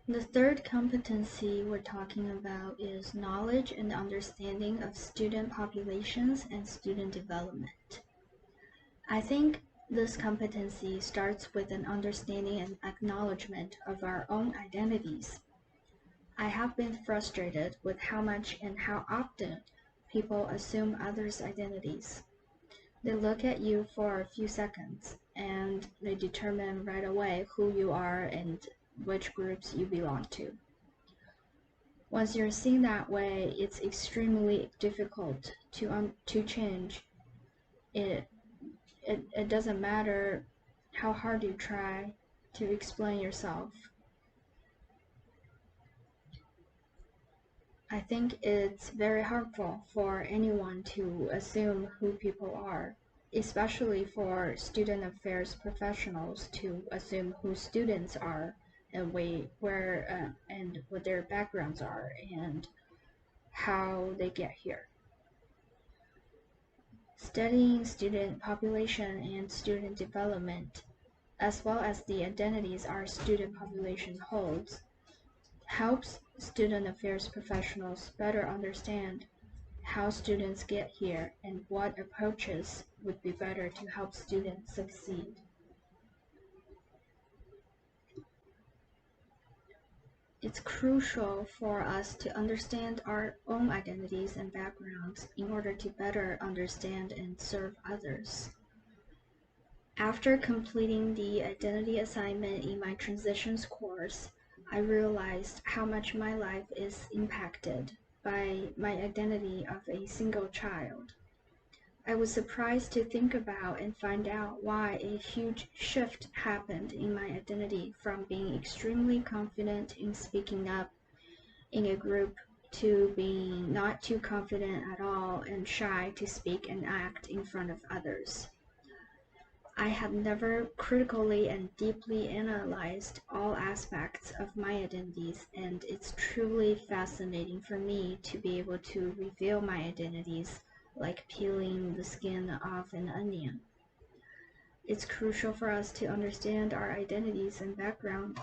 The third competency we're talking about is knowledge and understanding of student populations and student development. I think this competency starts with an understanding and acknowledgement of our own identities. I have been frustrated with how much and how often people assume others' identities. They look at you for a few seconds and they determine right away who you are and which groups you belong to. Once you're seen that way, it's extremely difficult to change. It, it doesn't matter how hard you try to explain yourself. I think it's very harmful for anyone to assume who people are, especially for student affairs professionals to assume who students are and and what their backgrounds are and how they get here. Studying student population and student development, as well as the identities our student population holds, helps student affairs professionals better understand how students get here and what approaches would be better to help students succeed. It's crucial for us to understand our own identities and backgrounds in order to better understand and serve others. After completing the identity assignment in my transitions course, I realized how much my life is impacted by my identity of a single child. I was surprised to think about and find out why a huge shift happened in my identity from being extremely confident in speaking up in a group to being not too confident at all and shy to speak and act in front of others. I had never critically and deeply analyzed all aspects of my identities, and it's truly fascinating for me to be able to reveal my identities like peeling the skin off an onion. It's crucial for us to understand our identities and background.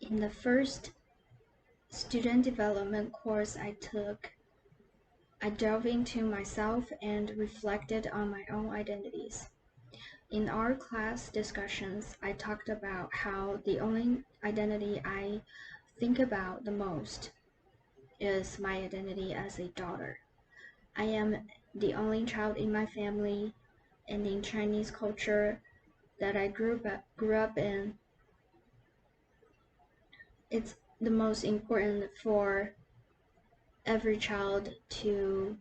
In the first student development course I took, I dove into myself and reflected on my own identities. In our class discussions, I talked about how the only identity I think about the most is my identity as a daughter. I am the only child in my family, and in Chinese culture that I grew up in, it's the most important for every child to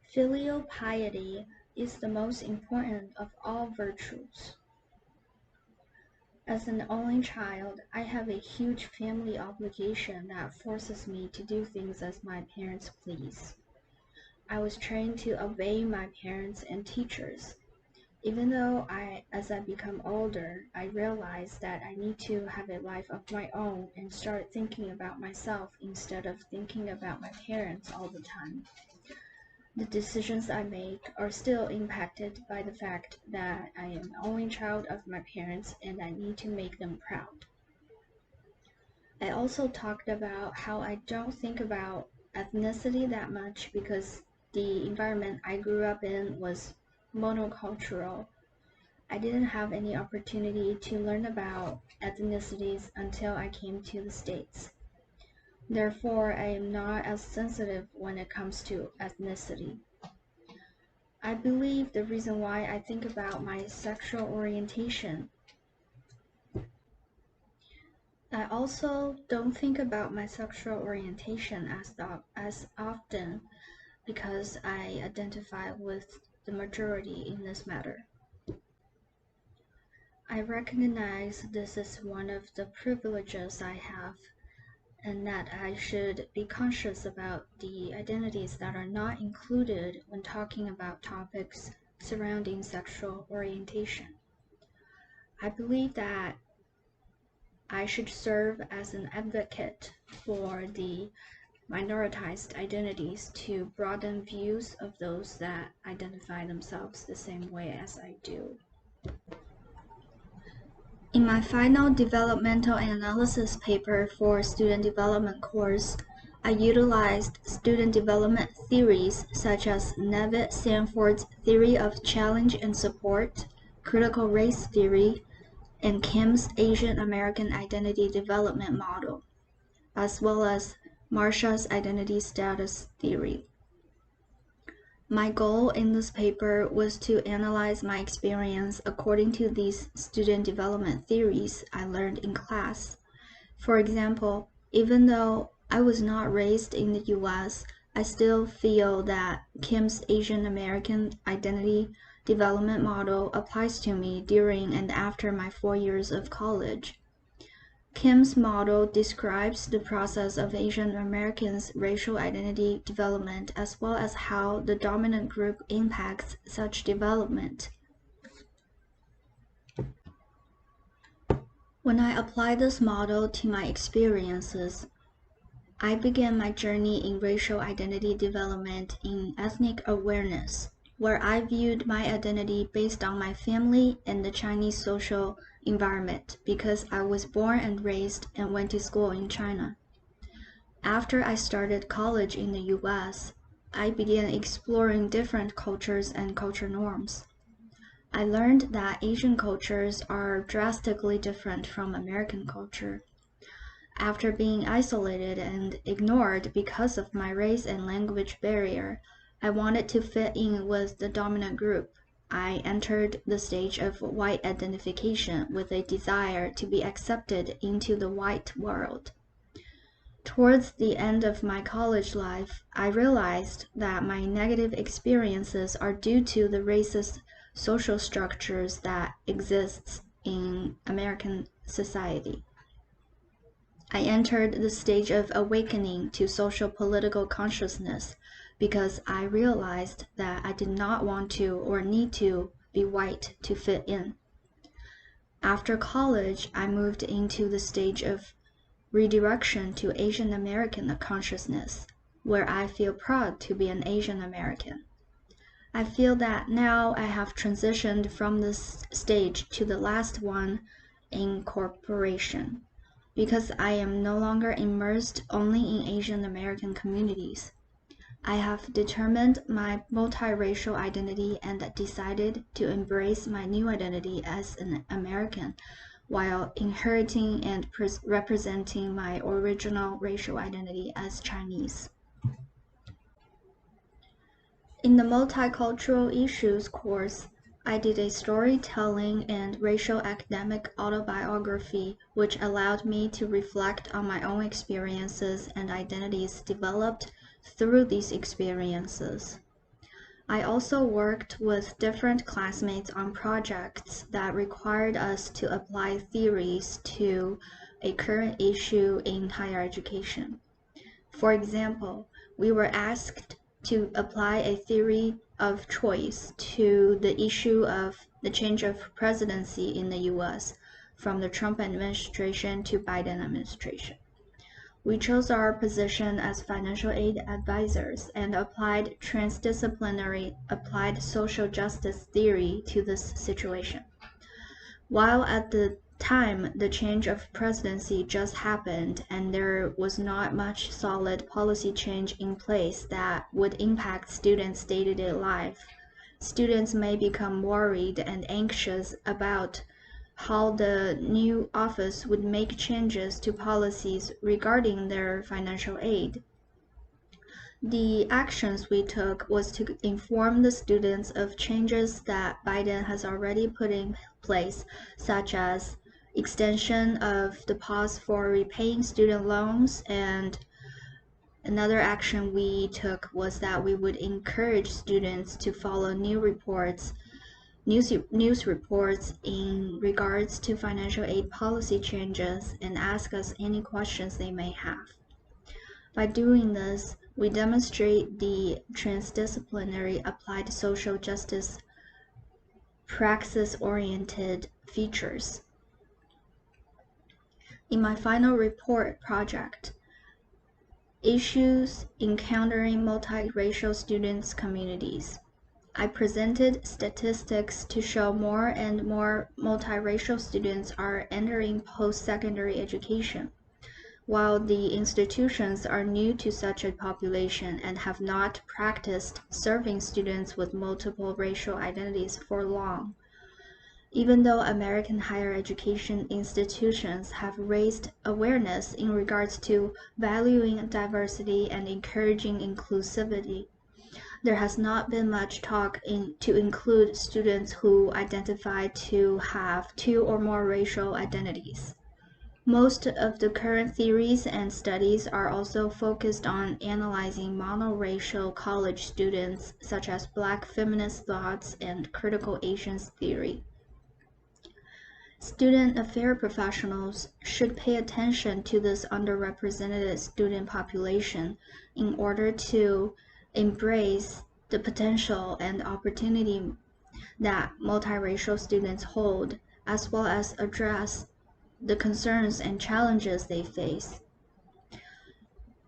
filial piety is the most important of all virtues. As an only child, I have a huge family obligation that forces me to do things as my parents please. I was trained to obey my parents and teachers. Even though as I become older, I realize that I need to have a life of my own and start thinking about myself instead of thinking about my parents all the time. The decisions I make are still impacted by the fact that I am the only child of my parents and I need to make them proud. I also talked about how I don't think about ethnicity that much because the environment I grew up in was monocultural. I didn't have any opportunity to learn about ethnicities until I came to the States. Therefore, I am not as sensitive when it comes to ethnicity. I believe the reason why I think about my sexual orientation. I also don't think about my sexual orientation as often because I identify with the majority in this matter. I recognize this is one of the privileges I have and that I should be conscious about the identities that are not included when talking about topics surrounding sexual orientation. I believe that I should serve as an advocate for the minoritized identities to broaden views of those that identify themselves the same way as I do. In my final developmental analysis paper for student development course, I utilized student development theories such as Nevitt Sanford's theory of challenge and support, critical race theory, and Kim's Asian American identity development model, as well as Marsha's identity status theory. My goal in this paper was to analyze my experience according to these student development theories I learned in class. For example, even though I was not raised in the US, I still feel that Kim's Asian American identity development model applies to me during and after my 4 years of college. Kim's model describes the process of Asian Americans' racial identity development as well as how the dominant group impacts such development. When I applied this model to my experiences, I began my journey in racial identity development in ethnic awareness, where I viewed my identity based on my family and the Chinese social environment because I was born and raised and went to school in China. After I started college in the US, I began exploring different cultures and culture norms. I learned that Asian cultures are drastically different from American culture. After being isolated and ignored because of my race and language barrier, I wanted to fit in with the dominant group. I entered the stage of white identification with a desire to be accepted into the white world. Towards the end of my college life, I realized that my negative experiences are due to the racist social structures that exist in American society. I entered the stage of awakening to social political consciousness because I realized that I did not want to or need to be white to fit in. After college, I moved into the stage of redirection to Asian American consciousness, where I feel proud to be an Asian American. I feel that now I have transitioned from this stage to the last one, incorporation, because I am no longer immersed only in Asian American communities. I have determined my multiracial identity and decided to embrace my new identity as an American, while inheriting and representing my original racial identity as Chinese. In the Multicultural Issues course, I did a storytelling and racial academic autobiography, which allowed me to reflect on my own experiences and identities developed through these experiences. I also worked with different classmates on projects that required us to apply theories to a current issue in higher education. For example, we were asked to apply a theory of choice to the issue of the change of presidency in the US from the Trump administration to Biden administration. We chose our position as financial aid advisors and applied transdisciplinary applied social justice theory to this situation. While at the time the change of presidency just happened and there was not much solid policy change in place that would impact students' day-to-day life, students may become worried and anxious about how the new office would make changes to policies regarding their financial aid. The actions we took was to inform the students of changes that Biden has already put in place, such as extension of the pause for repaying student loans, and another action we took was that we would encourage students to follow news reports in regards to financial aid policy changes and ask us any questions they may have. By doing this, we demonstrate the transdisciplinary applied social justice praxis-oriented features. In my final report project, Issues encountering multiracial students' communities. I presented statistics to show more and more multiracial students are entering post-secondary education, while the institutions are new to such a population and have not practiced serving students with multiple racial identities for long. Even though American higher education institutions have raised awareness in regards to valuing diversity and encouraging inclusivity, there has not been much talk to include students who identify to have two or more racial identities. Most of the current theories and studies are also focused on analyzing monoracial college students, such as Black feminist thoughts and critical Asians theory. Student affairs professionals should pay attention to this underrepresented student population in order to embrace the potential and opportunity that multiracial students hold, as well as address the concerns and challenges they face.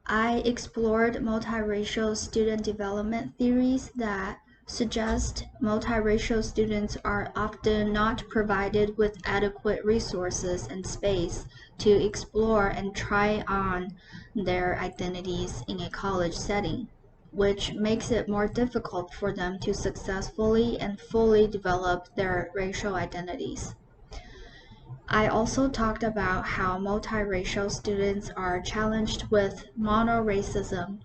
I explored multiracial student development theories that suggest multiracial students are often not provided with adequate resources and space to explore and try on their identities in a college setting, which makes it more difficult for them to successfully and fully develop their racial identities. I also talked about how multiracial students are challenged with monoracism,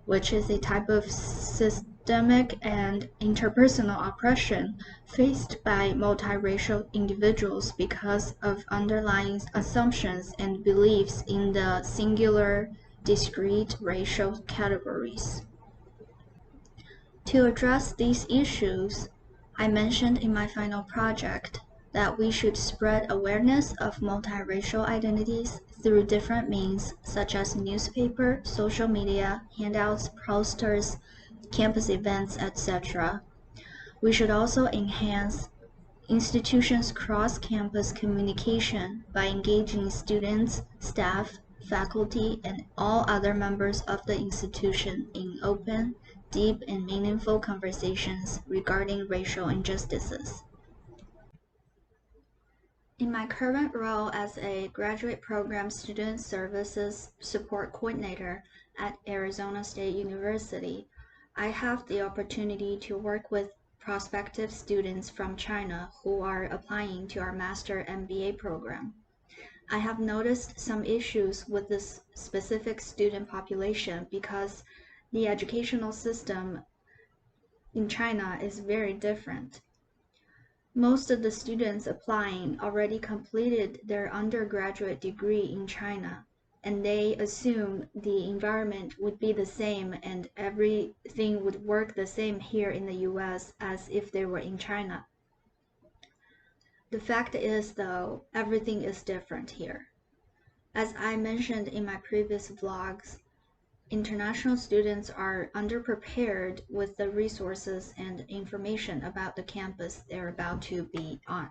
which is a type of systemic and interpersonal oppression faced by multiracial individuals because of underlying assumptions and beliefs in the singular, discrete racial categories. To address these issues, I mentioned in my final project that we should spread awareness of multiracial identities through different means such as newspaper, social media, handouts, posters, campus events, etc. We should also enhance institutions' cross-campus communication by engaging students, staff, faculty, and all other members of the institution in open, deep, and meaningful conversations regarding racial injustices. In my current role as a graduate program student services support coordinator at Arizona State University, I have the opportunity to work with prospective students from China who are applying to our Master MBA program. I have noticed some issues with this specific student population because the educational system in China is very different. Most of the students applying already completed their undergraduate degree in China, and they assume the environment would be the same and everything would work the same here in the US as if they were in China. The fact is, though, everything is different here. As I mentioned in my previous vlogs, international students are underprepared with the resources and information about the campus they're about to be on.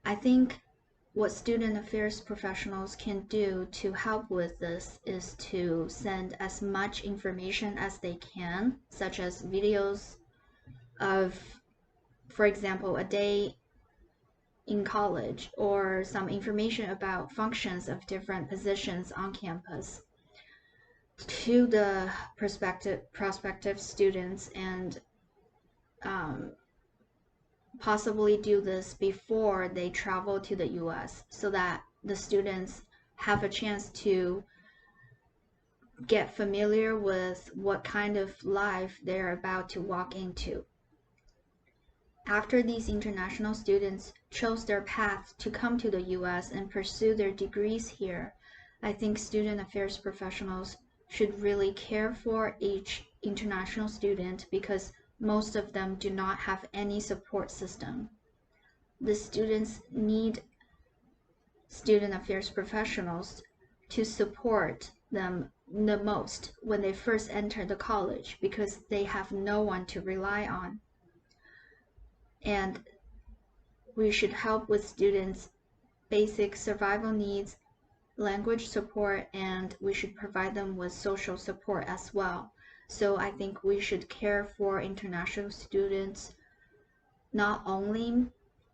I think what student affairs professionals can do to help with this is to send as much information as they can, such as videos of, for example, a day in college or some information about functions of different positions on campus to the prospective students, and possibly do this before they travel to the US so that the students have a chance to get familiar with what kind of life they're about to walk into. After these international students chose their path to come to the US and pursue their degrees here, I think student affairs professionals should really care for each international student because most of them do not have any support system. The students need student affairs professionals to support them the most when they first enter the college because they have no one to rely on. And we should help with students' basic survival needs language support, and we should provide them with social support as well. So I think we should care for international students not only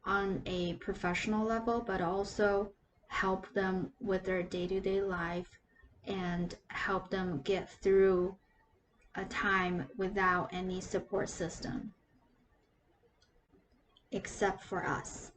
on a professional level, but also help them with their day-to-day life and help them get through a time without any support system except for us.